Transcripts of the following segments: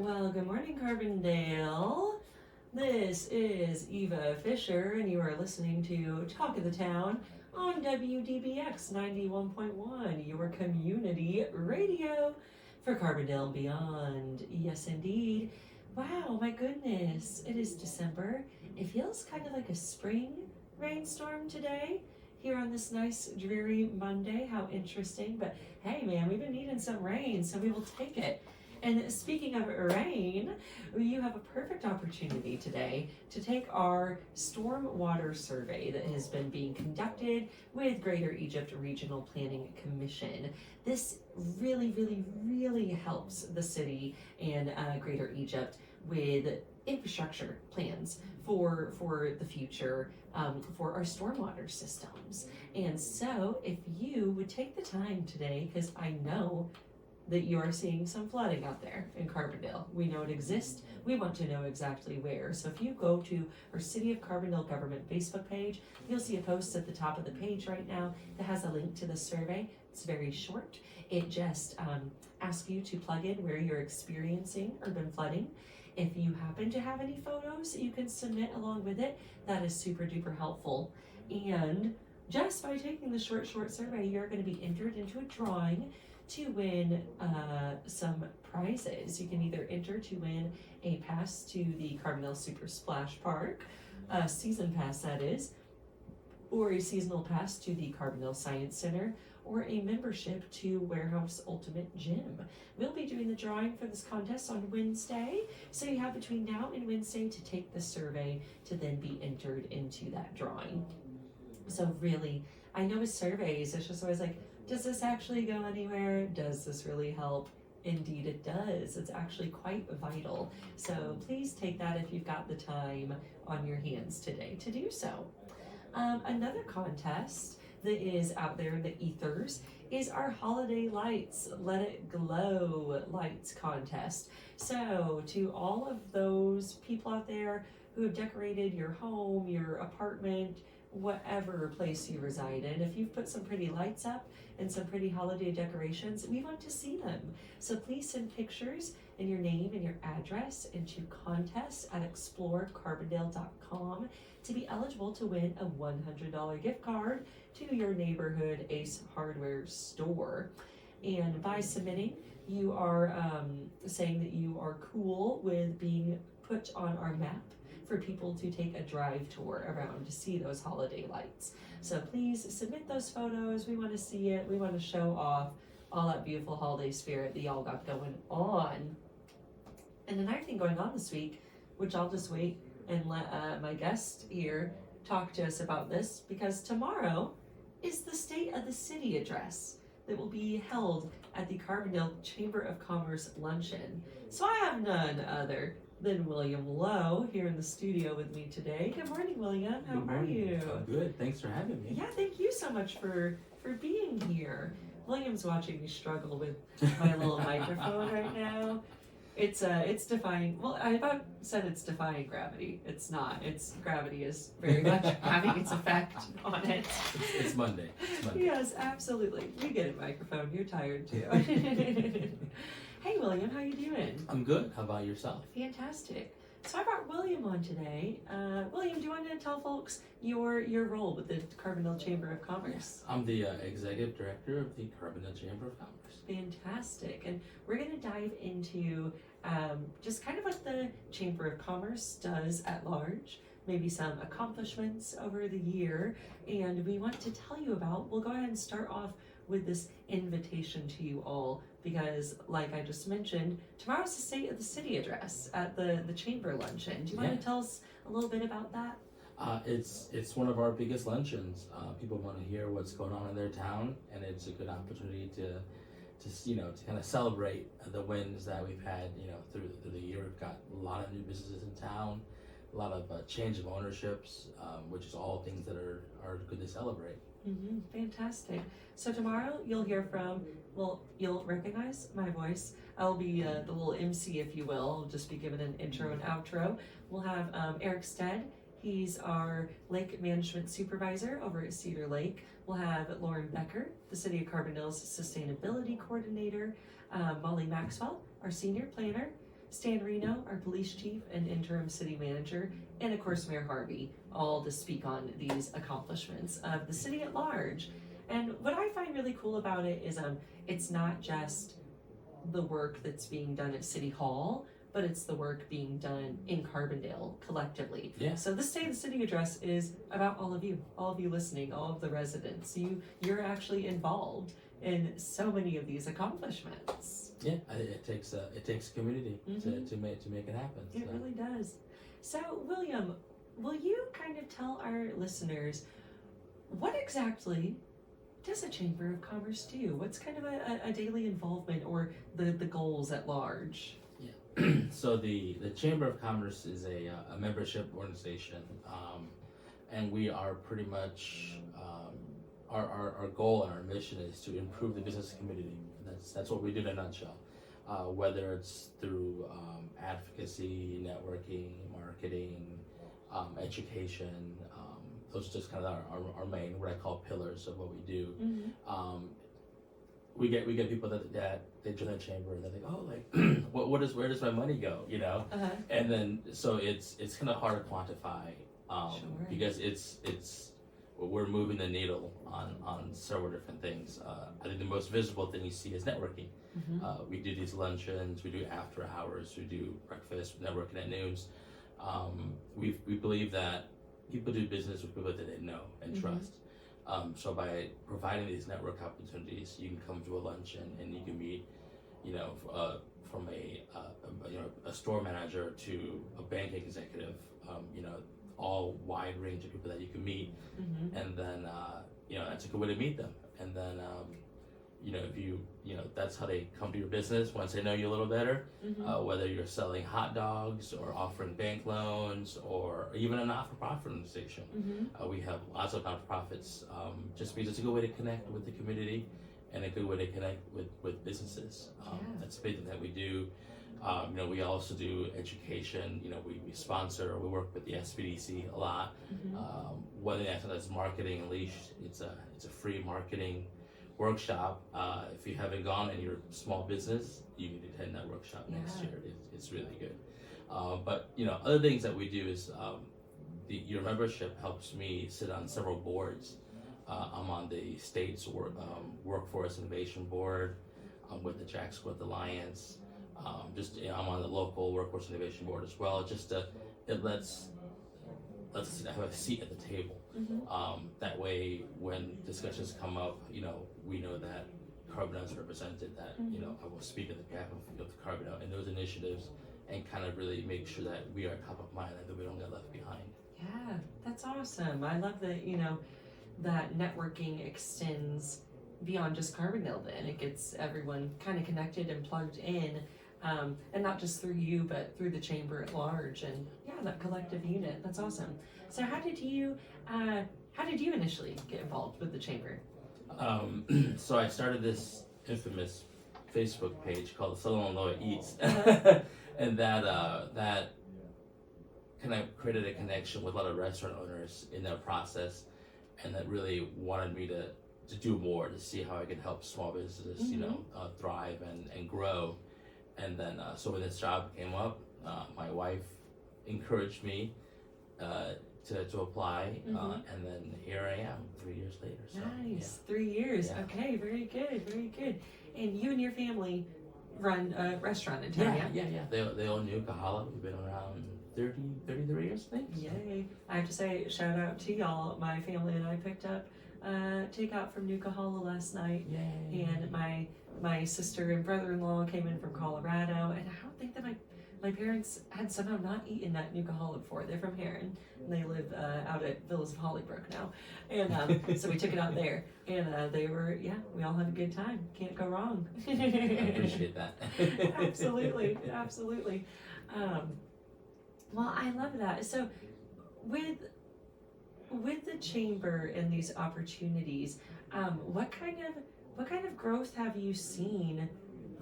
Well, good morning, Carbondale. This is Eva Fisher, and you are listening to Talk of the Town on WDBX 91.1, your community radio for Carbondale and beyond. Yes, indeed. Wow, my goodness, it is December. It feels kind of like a spring rainstorm today here on this nice, dreary Monday. How interesting. But hey, man, we've been needing some rain, so we will take it. And speaking of rain, you have a perfect opportunity today to take our stormwater survey that has been being conducted with Greater Egypt Regional Planning Commission. This really helps the city and Greater Egypt with infrastructure plans for the future for our stormwater systems. And so if you would take the time today, because I know that you are seeing some flooding out there in Carbondale. We know it exists. We want to know exactly where. So if you go to our City of Carbondale government Facebook page, you'll see a post at the top of the page right now that has a link to the survey. It's very short. It just asks you to plug in where you're experiencing urban flooding. If you happen to have any photos that you can submit along with it, that is super duper helpful. And just by taking the short survey, you're going to be entered into a drawing to win some prizes. You can either enter to win a pass to the Carbondale Super Splash Park, a season pass that is, or a seasonal pass to the Carbondale Science Center, or a membership to Warehouse Ultimate Gym. We'll be doing the drawing for this contest on Wednesday, so you have between now and Wednesday to take the survey to then be entered into that drawing. So really, I know with surveys, it's just always like, does this actually go anywhere? Does this really help? Indeed it does. It's actually quite vital. So please take that if you've got the time on your hands today to do so. Another contest that is out there in the ethers is our holiday lights, Let It Glow lights contest. So to all of those people out there who have decorated your home, your apartment, whatever place you reside in, if you've put some pretty lights up and some pretty holiday decorations, we want to see them. So please send pictures and your name and your address into contests@explorecarbondale.com to be eligible to win a $100 gift card to your neighborhood Ace Hardware store. And by submitting, you are saying that you are cool with being put on our map for people to take a drive tour around to see those holiday lights. So please submit those photos. We want to see it. We want to show off all that beautiful holiday spirit that y'all got going on. And another thing going on this week, which I'll just wait and let my guest here talk to us about this, because tomorrow is the State of the City address that will be held at the Carbondale Chamber of Commerce luncheon. So I have none other than William Lowe here in the studio with me today. Good morning, William. How are you? I'm good. Thanks for having me. Yeah, thank you so much for being here. William's watching me struggle with my little microphone right now. It's defying. Well, I about said it's defying gravity. It's not. Gravity is very much having its effect on it. It's Monday. It's Monday. Yes, absolutely. You get it, microphone. You're tired too. Hey, William, how you doing? I'm good. How about yourself? Fantastic. So I brought William on today. William, do you want to tell folks your role with the Carbondale Chamber of Commerce? Yes, I'm the Executive Director of the Carbondale Chamber of Commerce. Fantastic. And we're going to dive into just kind of what the Chamber of Commerce does at large, maybe some accomplishments over the year, and we want to tell you about, we'll go ahead and start off with this invitation to you all, because like I just mentioned, tomorrow's the State of the City address at the Chamber luncheon. Do you want to tell us a little bit about that? It's one of our biggest luncheons. People want to hear what's going on in their town, and it's a good opportunity to kind of celebrate the wins that we've had, through the year. We've got a lot of new businesses in town, a lot of change of ownerships, which is all things that are good to celebrate. Mm-hmm. Fantastic. So tomorrow you'll hear from, you'll recognize my voice. I'll be the little MC, if you will. I'll just be giving an intro and outro. We'll have Eric Stead. He's our lake management supervisor over at Cedar Lake. We'll have Lauren Becker, the City of Carbondale's sustainability coordinator, Molly Maxwell, our senior planner, Stan Reno, our police chief and interim city manager, and of course Mayor Harvey, all to speak on these accomplishments of the city at large. And what I find really cool about it is it's not just the work that's being done at City Hall, but it's the work being done in Carbondale collectively. Yeah. So this State of the City address is about all of you listening, all of the residents. You're actually involved in so many of these accomplishments. Yeah, it takes community to make it happen. It really does. So William, will you kind of tell our listeners what exactly does the Chamber of Commerce do? What's kind of a daily involvement or the goals at large? So the Chamber of Commerce is a membership organization, and we are pretty much our goal and our mission is to improve the business community. That's what we do in a nutshell. Whether it's through advocacy, networking, marketing, education, those are just kind of our main, what I call pillars of what we do. Mm-hmm. We get people that they join the chamber and they think, oh, like where does my money go, you know? Uh-huh. And then so it's kind of hard to quantify Sure. because we're moving the needle on several different things. I think the most visible thing you see is networking. Mm-hmm. We do these luncheons, we do after hours, we do breakfast, networking at noons. We believe that people do business with people that they know and Mm-hmm. trust. So by providing these network opportunities, you can come to a luncheon and you can meet, from a store manager to a bank executive, all wide range of people that you can meet, Mm-hmm. and then that's a good way to meet them. And then if that's how they come to your business once they know you a little better. Mm-hmm. Whether you're selling hot dogs or offering bank loans or even a not-for-profit organization. Mm-hmm. We have lots of not-for-profits, just because it's a good way to connect with the community and a good way to connect with businesses. That's a big thing that we do. We also do education. We sponsor, we work with the SBDC a lot. Mm-hmm. Whether that's marketing unleashed, it's a free marketing workshop. If you haven't gone and you're a small business, you need to attend that workshop next year. It's really good. But other things that we do is your membership helps me sit on several boards. I'm on the state's workforce innovation board. I'm with the Jack Squid Alliance. I'm on the local workforce innovation board as well. It lets us have a seat at the table. Mm-hmm. That way, when discussions come up, we know that Carbondale is represented. That Mm-hmm. I will speak at the behalf of Carbondale in those initiatives, and kind of really make sure that we are top of mind and that we don't get left behind. Yeah, that's awesome. I love that, that networking extends beyond just Carbondale then. It gets everyone kind of connected and plugged in, and not just through you, but through the chamber at large. And yeah, that collective unit, that's awesome. So how did you initially get involved with the chamber? So I started this infamous Facebook page called Southern Illinois Eats, Uh-huh. and that kind of created a connection with a lot of restaurant owners in that process, and that really wanted me to do more, to see how I can help small businesses, Mm-hmm. thrive and grow. And then, so when this job came up, my wife encouraged me to apply, Mm-hmm. and then here I am 3 years later. So, Nice, 3 years. Yeah. Okay, very good, very good. And you and your family run a restaurant in town, yeah? Yeah. They own New Kahala. We've been around 33 years, I think. Yay. I have to say, shout out to y'all. My family and I picked up takeout from New Kahala last night. Yay. And my sister and brother-in-law came in from Colorado, and I don't think that my parents had somehow not eaten at New Kahala before. They're from Heron, and they live out at Villas of Hollybrook now. And so we took it out there, and we all had a good time. Can't go wrong. I appreciate that. Absolutely. Well, I love that. So with the chamber and these opportunities, what kind of growth have you seen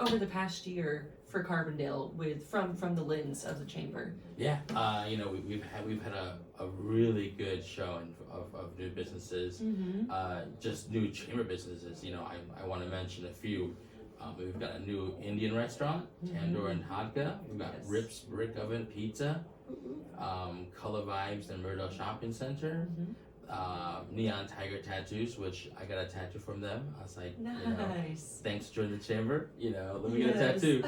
over the past year for Carbondale from the lens of the chamber? Yeah, we've had a really good showing of new businesses, Mm-hmm. just new chamber businesses. I want to mention a few. We've got a new Indian restaurant, Tandoor and Hadka. We've got Yes. Rips Brick Oven Pizza, Color Vibes and Myrtle Shopping Center, Neon Tiger Tattoos, which I got a tattoo from them. I was like, Nice. thanks to join the chamber, let me get a Yes. tattoo.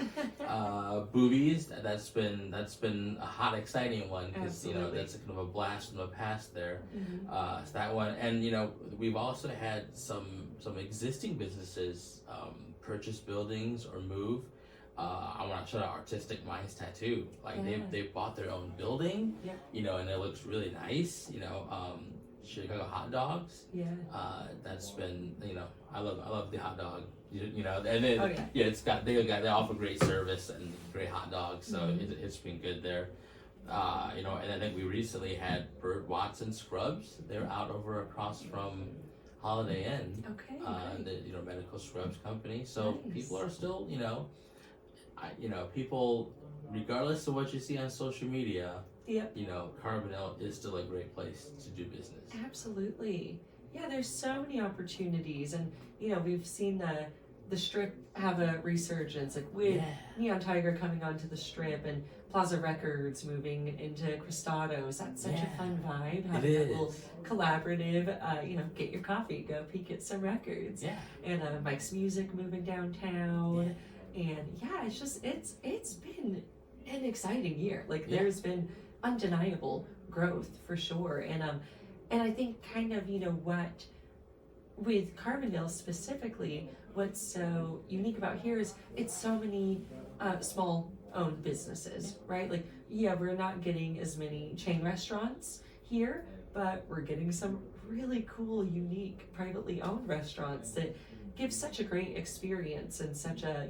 Boobies, that's been a hot, exciting one because Absolutely. that's kind of a blast from the past there. Mhm. So that one, and we've also had some existing businesses purchase buildings or move. I want to shout out Artistic Minds Tattoo. Like Yeah. they bought their own building, Yeah. and it looks really nice. Chicago hot dogs. Yeah. That's been I love the hot dog. And then Oh, yeah. they offer great service and great hot dogs, so it's been good there. And I think we recently had Bird Watson Scrubs. They're out over across from Holiday Inn. Okay. Great. The medical scrubs company. So Nice. people are still people, regardless of what you see on social media. Yep. Carbondale is still a great place to do business. Absolutely. Yeah, there's so many opportunities, and we've seen the strip have a resurgence, like with Neon Tiger coming onto the strip and Plaza Records moving into Cristados. That's such a fun vibe. Having that little collaborative, get your coffee, go peek at some records. Yeah. And Mike's Music moving downtown. And it's been an exciting year. Like there's been undeniable growth for sure. And I think kind of, what with Carbondale specifically, what's so unique about here is it's so many small owned businesses, right? Like, we're not getting as many chain restaurants here, but we're getting some really cool, unique, privately owned restaurants that give such a great experience and such a,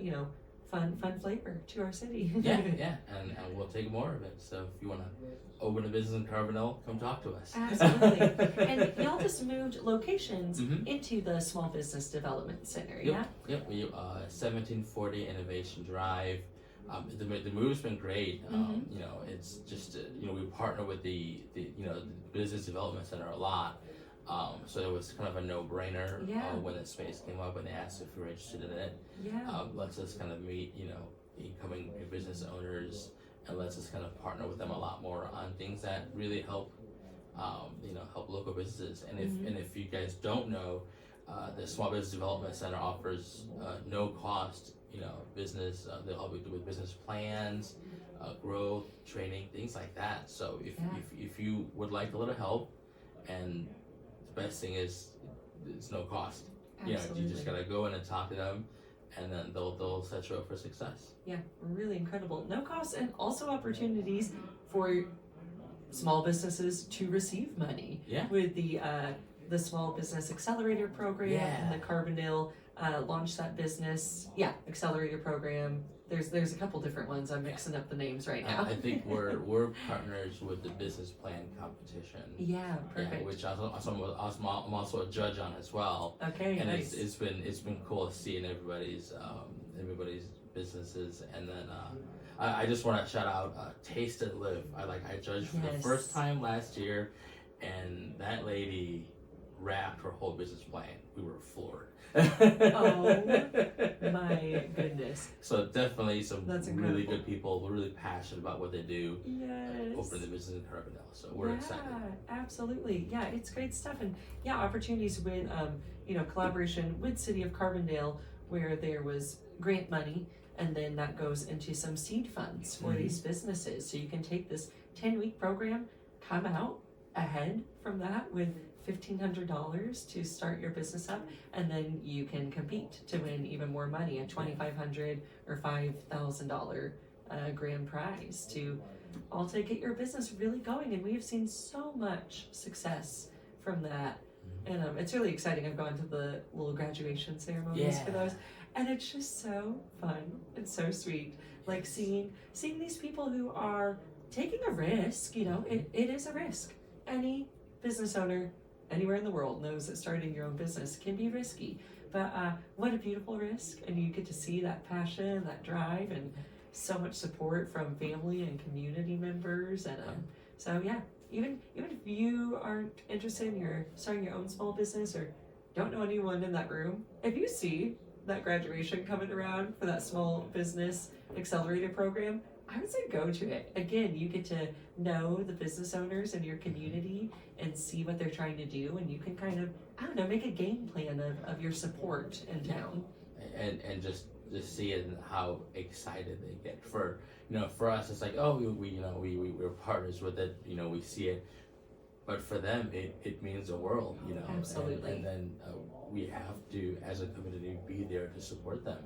fun flavor to our city. And we'll take more of it. So if you want to open a business in Carbondale, come talk to us. Absolutely. And y'all just moved locations into the Small Business Development Center, Yep. We 1740 Innovation Drive. The move's been great. It's just we partner with the Business Development Center a lot. So it was kind of a no-brainer when the space came up and they asked if we were interested in it. Let's us kind of meet, incoming business owners, and let's us kind of partner with them a lot more on things that really help, help local businesses. And if you guys don't know, the Small Business Development Center offers no cost, business. They'll help you with business plans, growth, training, things like that. So if you would like a little help, and the best thing is it's no cost. Absolutely. You just gotta go in and talk to them, and then they'll set you up for success. Yeah, really incredible. No cost, and also opportunities for small businesses to receive money. With the Small Business Accelerator Program and the Carbondale Launch That Business Accelerator Program. There's a couple different ones. I'm mixing up the names right now. I think we're partners with the business plan competition. Perfect. Which I'm also a judge on as well. Okay, and nice. it's been cool seeing everybody's businesses. And then I just want to shout out Taste and Live. I judged for the first time last year, and that lady wrapped her whole business plan. We were floored. Oh my goodness. So definitely some That's really incredible. good people, really passionate about what they do. Yes. Open the business in Carbondale. So we're excited. Absolutely. Yeah, it's great stuff. And opportunities with collaboration with City of Carbondale, where there was grant money, and then that goes into some seed funds for these businesses. So you can take this 10-week program, come out ahead from that with $1,500 to start your business up, and then you can compete to win even more money, a $2,500 or $5,000 grand prize to all to get your business really going. And we have seen so much success from that, and it's really exciting. I've gone to the little graduation ceremonies for those, and it's just so fun. It's so sweet, like seeing these people who are taking a risk. It is a risk. Any business owner anywhere in the world knows that starting your own business can be risky, but what a beautiful risk. And you get to see that passion, that drive, and so much support from family and community members. And so even if you aren't interested in starting your own small business or don't know anyone in that room, if you see that graduation coming around for that small business accelerator program, I would say go to it. Again, you get to know the business owners in your community and see what they're trying to do, and you can kind of, I don't know, make a game plan of your support in town. And just see it and how excited they get. For for us, it's like, oh, we're partners with it. We see it, but for them, it means the world. Absolutely. And then we have to, as a community, be there to support them.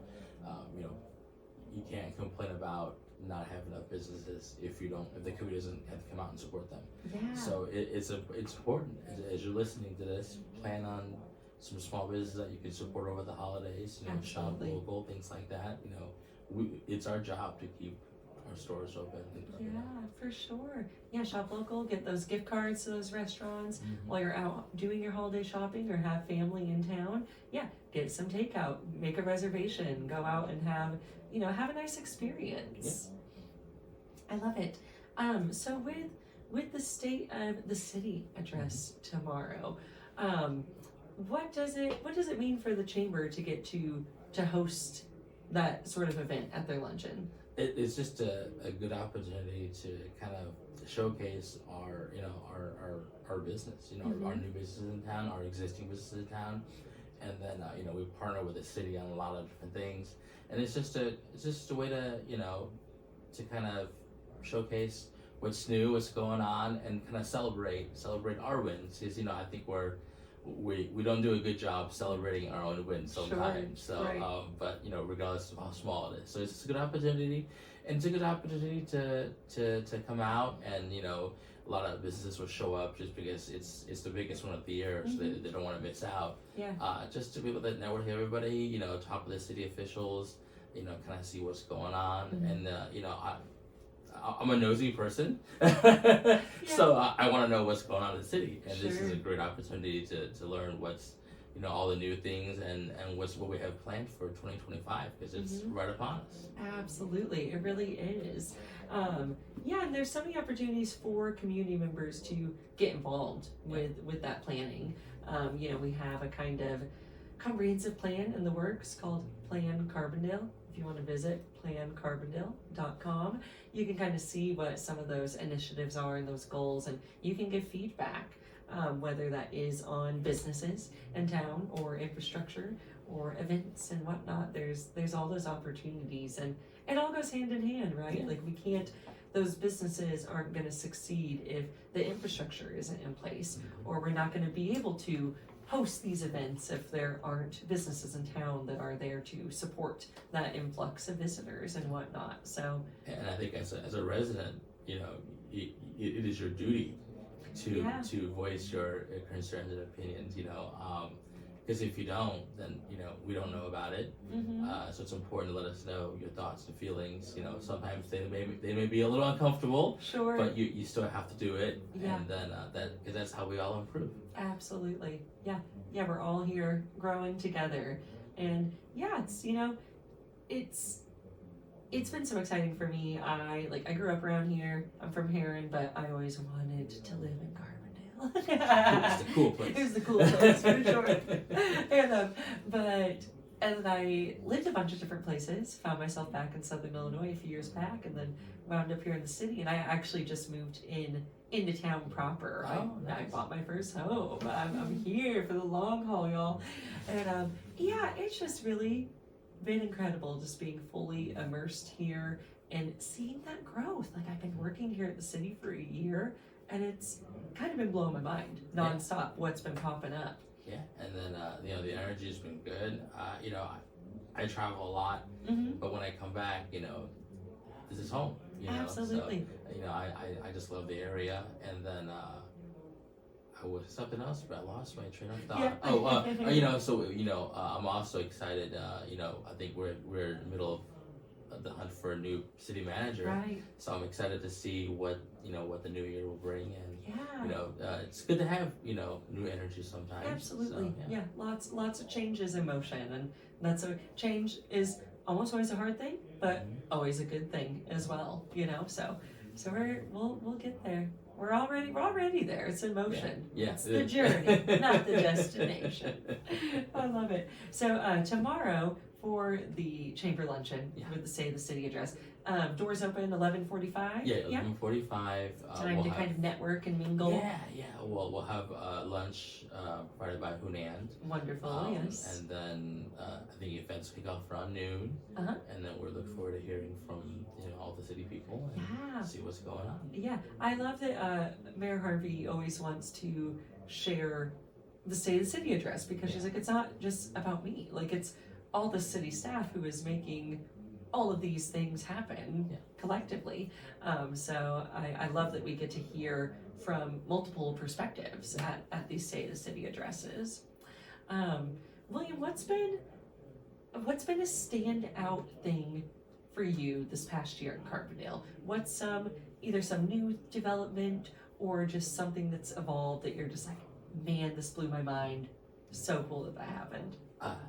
You can't complain about not having enough businesses if the community doesn't have to come out and support them. Yeah. So it's important as you're listening to this, plan on some small businesses that you can support over the holidays, shop Absolutely. local, things like that. It's our job to keep our stores open. Yeah, for sure. Yeah, shop local, get those gift cards to those restaurants while you're out doing your holiday shopping or have family in town. Yeah, get some takeout, make a reservation, go out and have a nice experience. Yeah. I love it. So with the state of the city address tomorrow, what does it mean for the chamber to get to host that sort of event at their luncheon? It's just a good opportunity to kind of showcase our business, our new businesses in town, our existing businesses in town, and then we partner with the city on a lot of different things, and it's just a way to to kind of showcase what's new, what's going on, and kind of celebrate our wins. Because I think we don't do a good job celebrating our own wins sometimes. Sure, so, right. but regardless of how small it is, so it's a good opportunity, and it's a good opportunity to come out, and a lot of businesses will show up just because it's the biggest one of the year, so they don't want to miss out. Yeah. Just to be able to network with everybody, talk with the city officials, kind of see what's going on, and I'm a nosy person, so I want to know what's going on in the city, and this is a great opportunity to learn what's all the new things and what we have planned for 2025, because it's right upon us. Absolutely, it really is. And there's so many opportunities for community members to get involved with that planning. We have a kind of comprehensive plan in the works called Plan Carbondale. If you want to visit plancarbondale.com, you can kind of see what some of those initiatives are and those goals, and you can give feedback, whether that is on businesses in town or infrastructure or events and whatnot. There's all those opportunities, and it all goes hand in hand, right? Yeah. Like those businesses aren't going to succeed if the infrastructure isn't in place, or we're not going to be able to host these events if there aren't businesses in town that are there to support that influx of visitors and whatnot. So, and I think as a resident, it is your duty to voice your concerns and opinions. Because if you don't, then we don't know about it. So it's important to let us know your thoughts and feelings. Sometimes they may be a little uncomfortable, sure, but you still have to do it. Yeah. And then because that's how we all improve. Absolutely. Yeah, we're all here growing together, and it's been so exciting for me. I grew up around here. I'm from Heron, but I always wanted to live in Carbondale. It's the cool place. It was the cool place for sure. And I lived a bunch of different places. Found myself back in Southern Illinois a few years back, and then wound up here in the city. And I actually just moved into town proper. Nice. I bought my first home. I'm here for the long haul, y'all. And it's just really been incredible just being fully immersed here and seeing that growth. Like, I've been working here at the city for a year, and it's kind of been blowing my mind nonstop what's been popping up. Yeah, and then the energy has been good. I travel a lot, but when I come back, this is home. Absolutely. So, I just love the area, and then I was something else, but I lost my train of thought. Yeah. I'm also excited. I think we're in the middle of the hunt for a new city manager. Right. So I'm excited to see what the new year will bring, and Yeah. it's good to have new energy sometimes. Absolutely. So, Yeah. Lots of changes in motion, and that's change is almost always a hard thing, but always a good thing as well. So we'll get there. We're already there. It's in motion. Yeah. It's the journey, not the destination. I love it. So tomorrow for the chamber luncheon Yeah. with the Say the City address. Doors open 11:45. Yeah, 11:45. Time we'll to have, kind of network and mingle. Yeah. We'll have lunch provided by Hunan. Wonderful. Yes. And then I think events kick off around noon. Uh-huh. And then we're looking forward to hearing from all the city people and see what's going on. Yeah, I love that Mayor Harvey always wants to share the State of the City address because she's like, it's not just about me. Like, it's all the city staff who is making all of these things happen collectively. So I love that we get to hear from multiple perspectives at these State of the City addresses. William, what's been a standout thing for you this past year in Carbondale? What's either some new development or just something that's evolved that you're just like, man, this blew my mind. So cool that happened.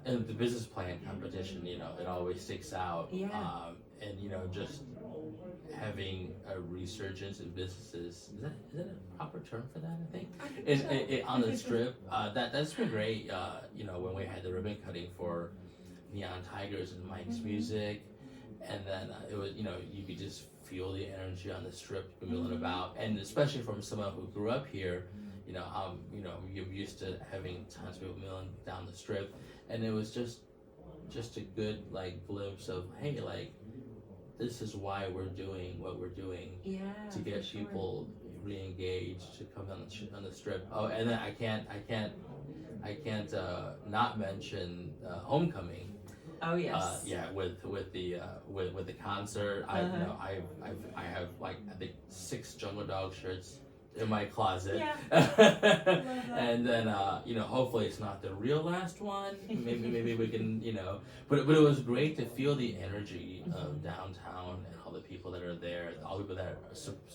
And the business plan competition, it always sticks out. Yeah. And just having a resurgence in businesses. Is that a proper term for that? I think. On the strip, that's been great. When we had the ribbon cutting for Neon Tigers and Mike's music, and then it was, you could just feel the energy on the strip milling about, and especially from someone who grew up here. You're used to having tons of people milling down the strip, and it was just a good glimpse of, hey, this is why we're doing what we're doing to get people re-engaged to come on the strip. Oh, and then I can't not mention Homecoming. Oh yes. With the concert, I have I think 6 Jungle Dog shirts in my closet. And then hopefully it's not the real last one. Maybe we can but it was great to feel the energy of downtown and all the people that are there, all the people that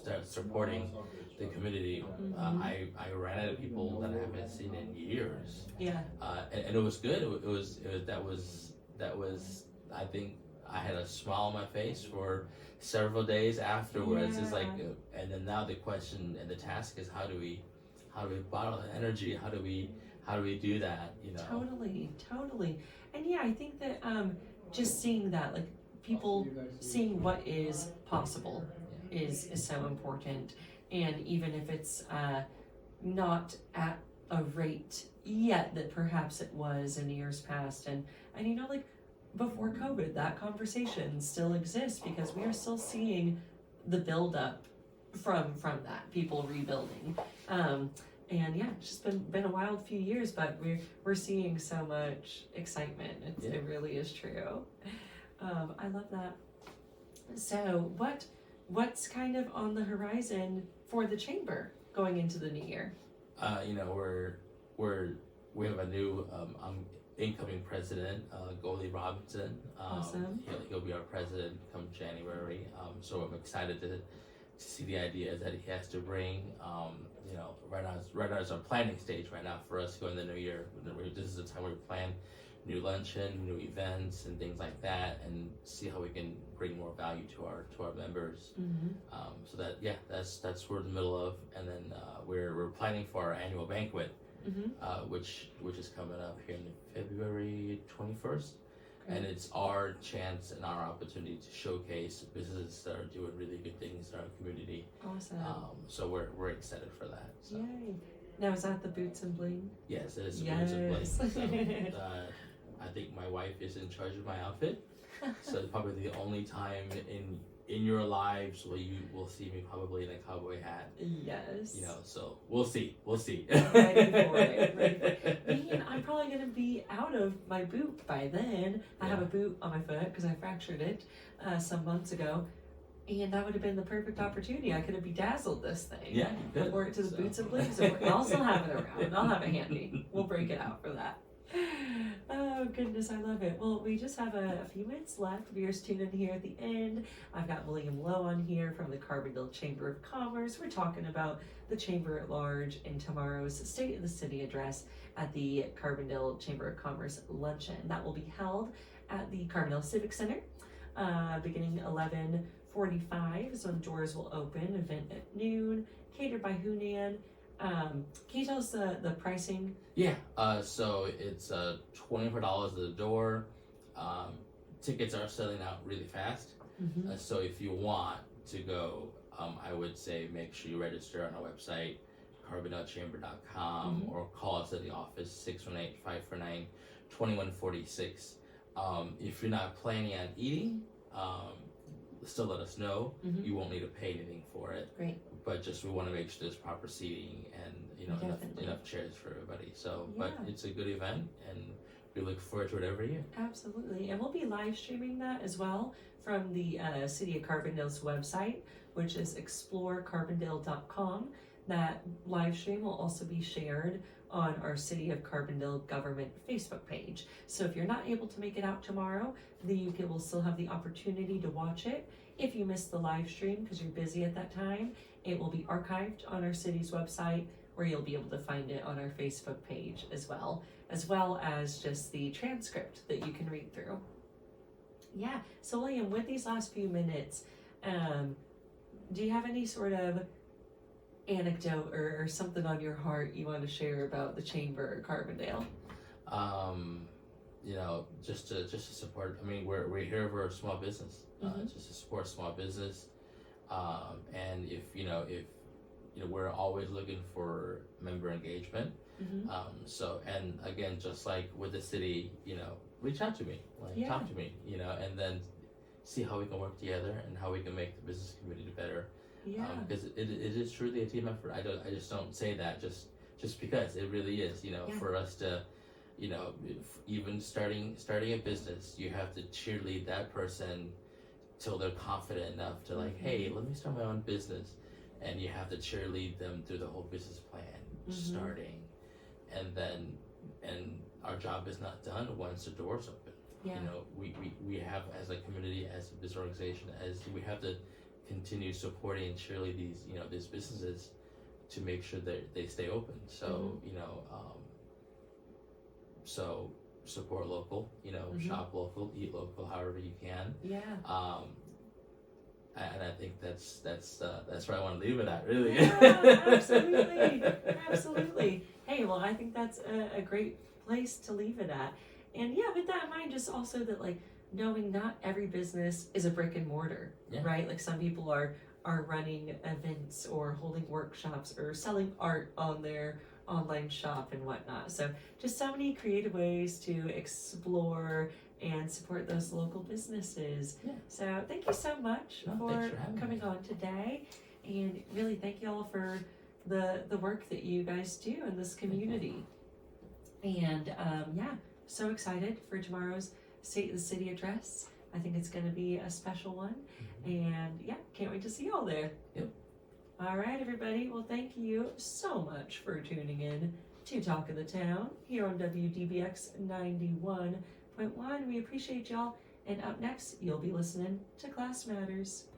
are supporting the community. I ran into people that I haven't seen in years. And it was good. That was I think I had a smile on my face for several days afterwards. It's like, and then now the question and the task is how do we bottle the energy? How do we do that? Totally. And I think that just seeing that, people seeing what is possible is so important. And even if it's not at a rate yet that perhaps it was in years past, and before COVID, that conversation still exists because we are still seeing the buildup from that, people rebuilding. And it's just been a wild few years, but we're seeing so much excitement. It really is true. I love that. So what's kind of on the horizon for the chamber going into the new year? We have a new incoming president, Goldie Robinson. Awesome. He'll be our president come January. So I'm excited to see the ideas that he has to bring. Right now is our planning stage right now for us going the new year. This is the time where we plan new luncheon, new events, and things like that, and see how we can bring more value to our members. So that's we're in the middle of, and then we're planning for our annual banquet. Which is coming up here in February 21st, and it's our chance and our opportunity to showcase businesses that are doing really good things in our community. Awesome. So we're excited for that. So. Yay! Now is that the Boots and Bling? Yes, it is Boots and Bling. So, I think my wife is in charge of my outfit, so it's probably the only time in your lives where you will see me probably in a cowboy hat. Yes. So we'll see. Ready for it. Man, I'm probably going to be out of my boot by then. I have a boot on my foot because I fractured it some months ago. And that would have been the perfect opportunity. I could have bedazzled this thing. Yeah, you could. Wore it to the Boots and Blings. I'll still have it around. I'll have it handy. We'll break it out for that. Oh goodness, I love it. Well, we just have a few minutes left. Viewers, tune in here at the end. I've got William Lowe on here from the Carbondale Chamber of Commerce. We're talking about the Chamber at large in tomorrow's State of the City address at the Carbondale Chamber of Commerce luncheon. That will be held at the Carbondale Civic Center beginning 11:45 is when doors will open. Event at noon, catered by Hunan. Can you tell us the pricing? Yeah, so it's $24 at the door. tickets are selling out really fast. So if you want to go, I would say make sure you register on our website, CarbondaleChamber.com, or call us at the office, 618-549-2146. If you're not planning on eating, still let us know. You won't need to pay anything for it. Great. But just we want to make sure there's proper seating and enough chairs for everybody. So, but it's a good event, and we look forward to it every year. Absolutely, and we'll be live streaming that as well from the City of Carbondale's website, which is explorecarbondale.com. That live stream will also be shared on our City of Carbondale government Facebook page. So if you're not able to make it out tomorrow, you will still have the opportunity to watch it. If you missed the live stream because you're busy at that time, it will be archived on our city's website, or you'll be able to find it on our Facebook page as well as just the transcript that you can read through. Yeah, so William, with these last few minutes, do you have any sort of anecdote or something on your heart you want to share about the Chamber of Carbondale? Just to support. I mean, we're here for a small business, just to support small business, and if we're always looking for member engagement. So, and again, just like with the city, reach out to me, talk to me, and then see how we can work together and how we can make the business community better. Because it is truly a team effort. I just don't say that just because it really is. For us to, even starting a business, you have to cheerlead that person till they're confident enough to hey, let me start my own business, and you have to cheerlead them through the whole business plan, starting, and our job is not done once the door's open. We have, as a community, as a business organization, we have to continue supporting and cheerlead these businesses to make sure that they stay open. So so support local, shop local, eat local, however you can. And I think that's where I want to leave it at, really. Absolutely. Hey, well, I think that's a great place to leave it at. And with that in mind, just also that knowing not every business is a brick and mortar, right? Like some people are running events or holding workshops or selling art on their online shop and whatnot. So just so many creative ways to explore and support those local businesses. So thank you so much for coming on today, and really thank you all for the work that you guys do in this community. And so excited for tomorrow's State of the City address. I think it's going to be a special one, and can't wait to see you all there. All right, everybody. Well, thank you so much for tuning in to Talk of the Town here on WDBX 91.1. We appreciate y'all. And up next, you'll be listening to Class Matters.